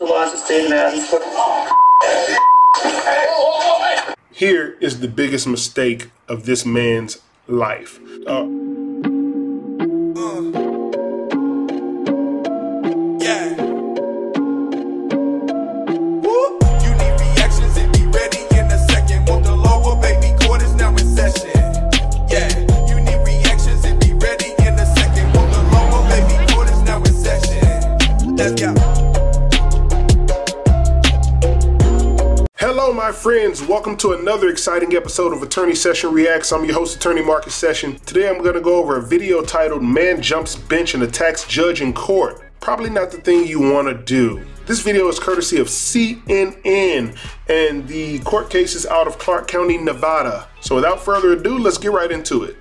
laws of the state of Athens. Here is the biggest mistake of this man's life. Hello, my friends. Welcome to another exciting episode of Attorney Session Reacts. I'm your host, Attorney Marcus Session. Today, I'm going to go over a video titled "Man Jumps Bench and Attacks Judge in Court." Probably not the thing you want to do. This video is courtesy of CNN, and the court case is out of Clark County, Nevada. So without further ado, let's get right into it.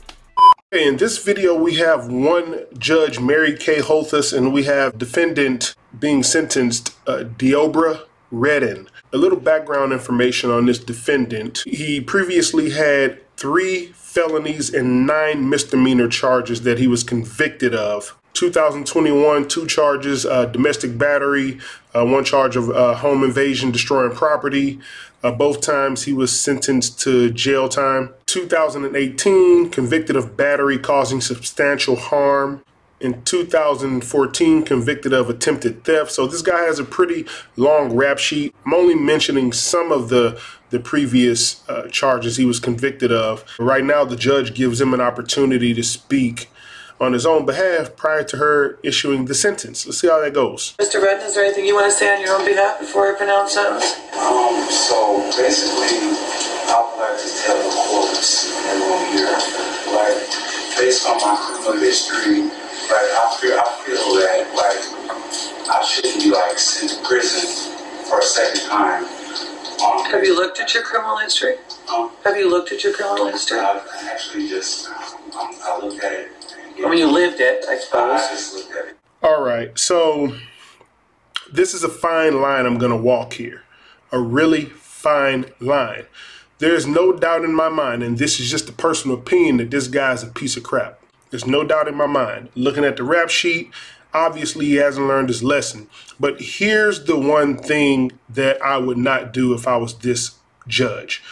In this video, we have one judge, Mary Kay Holthus, and we have defendant being sentenced, Deobra Redden. A little background information on this defendant. He previously had 3 felonies and 9 misdemeanor charges that he was convicted of. 2021, 2 charges, domestic battery, 1 charge of home invasion, destroying property. Both times he was sentenced to jail time. 2018, convicted of battery causing substantial harm. In 2014, convicted of attempted theft. So this guy has a pretty long rap sheet. I'm only mentioning some of the previous charges he was convicted of. Right now, the judge gives him an opportunity to speak on his own behalf prior to her issuing the sentence. Let's see how that goes. Mr. Redden, is there anything you want to say on your own behalf before I pronounce sentence? So basically, I would like to tell the courts and everyone here, like, based on my criminal history, like, I feel that, like, I shouldn't be, like, sent to prison for a second time. Have you looked at your criminal history? Have you looked at your criminal history? I actually just, I looked at it. I mean, you lived it, I suppose. I just looked at it. All right, so this is a fine line I'm going to walk here. A really fine line. There's no doubt in my mind, and this is just a personal opinion, that this guy's a piece of crap. There's no doubt in my mind. Looking at the rap sheet, obviously he hasn't learned his lesson. But here's the one thing that I would not do if I was this judge.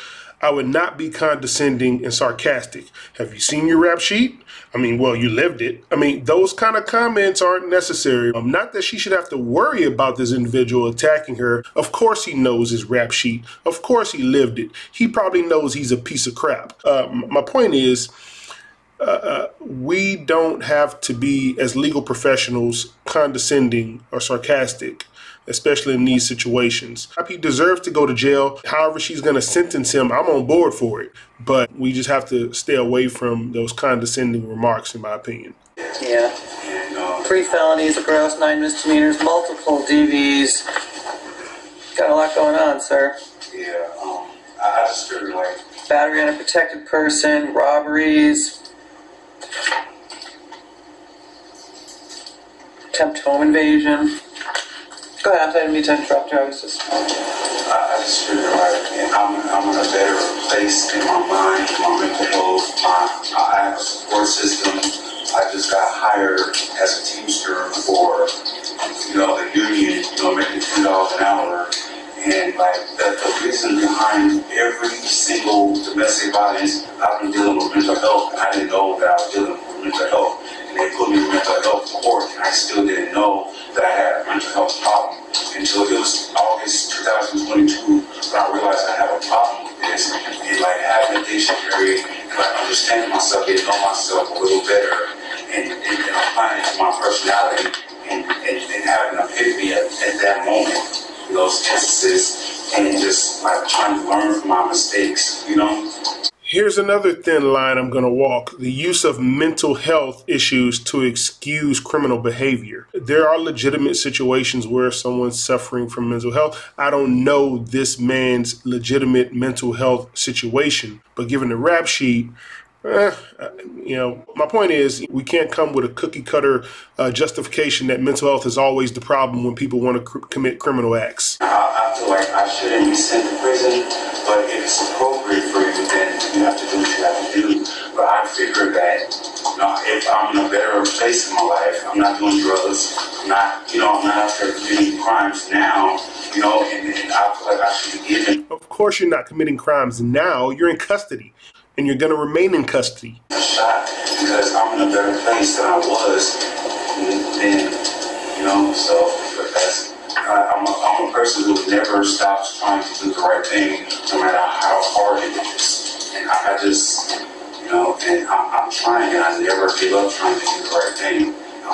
I would not be condescending and sarcastic. Have you seen your rap sheet? I mean, well, you lived it. I mean, those kind of comments aren't necessary. Not that she should have to worry about this individual attacking her. Of course he knows his rap sheet. Of course he lived it. He probably knows he's a piece of crap. My point is, we don't have to be, as legal professionals, condescending or sarcastic, especially in these situations. He deserves to go to jail. However she's going to sentence him, I'm on board for it. But we just have to stay away from those condescending remarks, in my opinion. Yeah. 3 felonies, a gross, 9 misdemeanors, multiple DVs. Got a lot going on, sir. Yeah, I just figured, like, battery on a protected person, robberies, attempt home invasion. Go ahead, I didn't mean to interrupt you. I just figured, like, I'm in a better place in my mind, my mental health. I have a support system. I just got hired as a teamster for, the union, making $2 an hour. And, like, the reason behind every single domestic violence, I've been dealing with mental health, and I didn't know that I was dealing with mental health. And they put me in mental health court, and I still didn't know that I had a mental health problem until it was August 2022 when I realized I had a problem with this. And, like, having a dictionary, like, understanding myself, getting to know myself a little better, and applying it to my personality, and having an epiphany at that moment. Those instances, and just, like, trying to learn from my mistakes, Here's another thin line I'm going to walk. The use of mental health issues to excuse criminal behavior. There are legitimate situations where someone's suffering from mental health. I don't know this man's legitimate mental health situation, but given the rap sheet, my point is, we can't come with a cookie cutter justification that mental health is always the problem when people want to commit criminal acts. I feel like I shouldn't be sent to prison, but if it's appropriate for you, then you have to do what you have to do. But I figured that if I'm in a better place in my life, I'm not doing drugs, I'm not out there committing crimes now, and I feel like I should be given. Of course you're not committing crimes now. You're in custody, and you're going to remain in custody. A shot because I'm in a better place than I was then, so I'm a person who never stops trying to do the right thing, no matter how hard it is. And I just, and I'm trying, and I never give up trying to do the right thing. I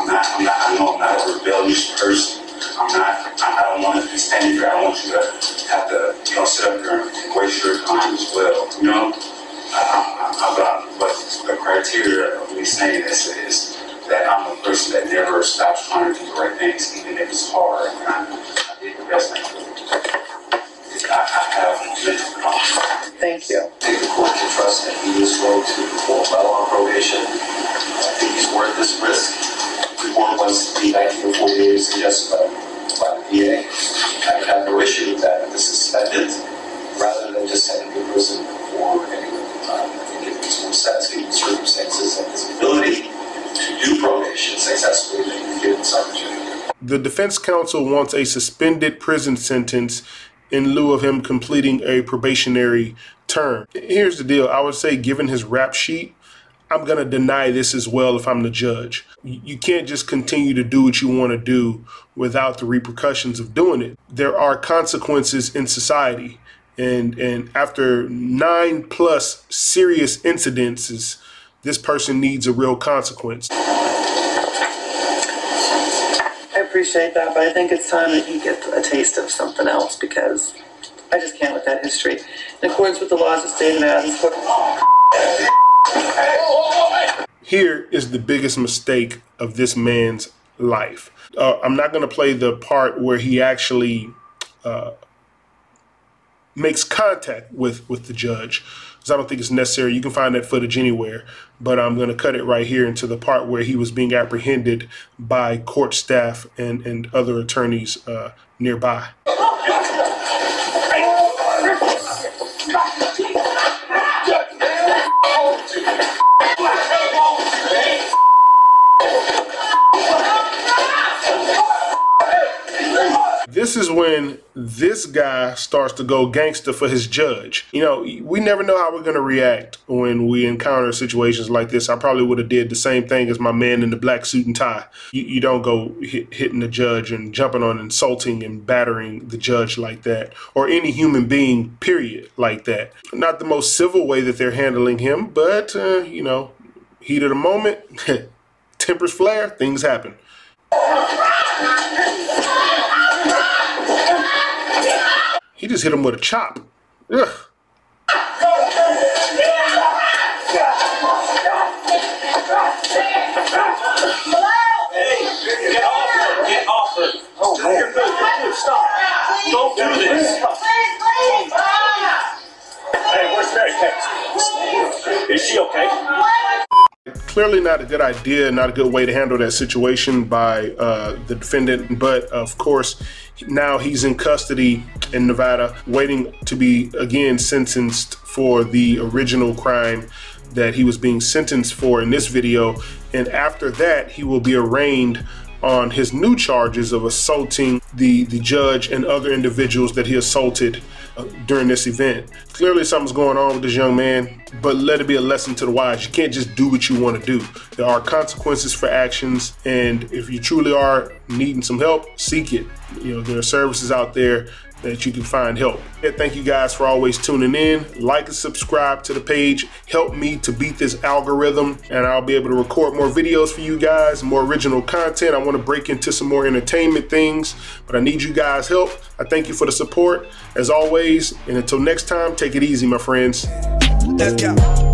know I'm not a rebellious person. I don't want to be standing here. I don't want you to have to, sit up here and waste your time as well, But the criteria of me saying this is that I'm a person that never stops trying to do the right things, even if it's hard. And I did the best I could. I have mental problems. Thank you. I think the court can trust that he is going to perform well on probation. I think he's worth this risk. The court wants to be 1948 suggested by the VA. I would have no issue with that if this is suspended, rather than just sending him to prison for any length of time. I think if he's more sensitive in circumstances and his ability to do probation successfully, then you give this opportunity. The defense counsel wants a suspended prison sentence in lieu of him completing a probationary term. Here's the deal. I would say, given his rap sheet, I'm going to deny this as well if I'm the judge. You can't just continue to do what you want to do without the repercussions of doing it. There are consequences in society. And after 9+ serious incidences, this person needs a real consequence. I appreciate that, but I think it's time that he gets a taste of something else, because I just can't with that history. In accordance with the laws of the state of Athens. Here is the biggest mistake of this man's life. I'm not going to play the part where he actually makes contact with the judge, because I don't think it's necessary. You can find that footage anywhere, but I'm going to cut it right here into the part where he was being apprehended by court staff and other attorneys nearby. This is when this guy starts to go gangster for his judge. We never know how we're going to react when we encounter situations like this. I probably would have did the same thing as my man in the black suit and tie. You don't go hitting the judge and jumping on, insulting and battering the judge like that, or any human being, period, like that. Not the most civil way that they're handling him, but, heat of the moment, tempers flare, things happen. He just hit him with a chop. Ugh. Hey, get off her. Get off her. Oh, man. You're good. Stop. Don't do this. Hey, where's Mary Kate? Is she okay? Clearly not a good idea, not a good way to handle that situation by the defendant. But of course, now he's in custody in Nevada, waiting to be again sentenced for the original crime that he was being sentenced for in this video. And after that, he will be arraigned on his new charges of assaulting the judge and other individuals that he assaulted during this event. Clearly something's going on with this young man, but let it be a lesson to the wise. You can't just do what you want to do. There are consequences for actions, and if you truly are needing some help, seek it. There are services out there that you can find help. Thank you guys for always tuning in. Like and subscribe to the page. Help me to beat this algorithm, and I'll be able to record more videos for you guys, more original content. I want to break into some more entertainment things, but I need you guys' help. I thank you for the support, as always, and until next time, take it easy, my friends. Let's go.